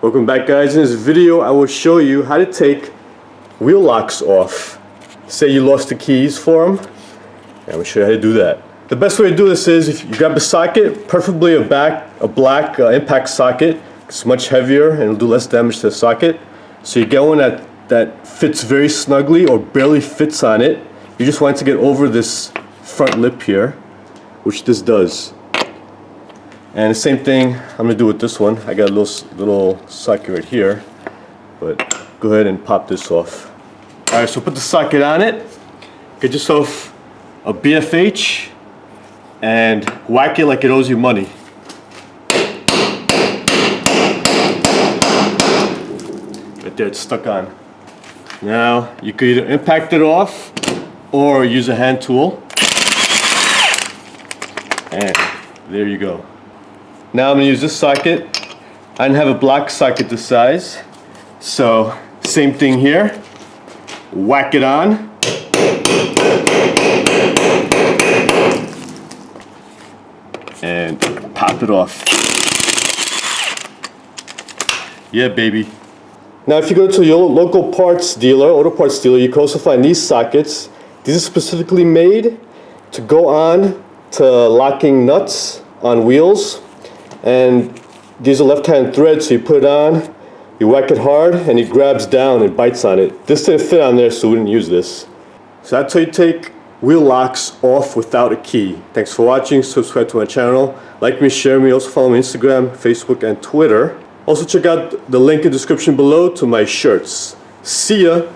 Welcome back, guys. In this video I will show you how to take wheel locks off. Say you lost the keys for them, and we'll show you how to do that. The best way to do this is if you grab a socket, preferably a black impact socket. It's much heavier and it'll do less damage to the socket. So you get one that fits very snugly or barely fits on it. You just want it to get over this front lip here, which this does. And the same thing I'm going to do with this one. I got a little socket right here, but go ahead and pop this off. Alright, so put the socket on it, get yourself a BFH, and whack it like it owes you money. Right there, it's stuck on. Now, you could either impact it off, or use a hand tool. And there you go. Now I'm going to use this socket. I didn't have a black socket this size, so same thing here. Whack it on. And pop it off. Yeah, baby. Now if you go to your local parts dealer, auto parts dealer, you can also find these sockets. These are specifically made to go on to locking nuts on wheels. And these are left-hand threads, so you put it on, you whack it hard, and it grabs down and bites on it. This didn't fit on there, so we didn't use this. So that's how you take wheel locks off without a key. Thanks for watching. Subscribe to my channel. Like me, share me. Also follow me on Instagram, Facebook, and Twitter. Also check out the link in the description below to my shirts. See ya!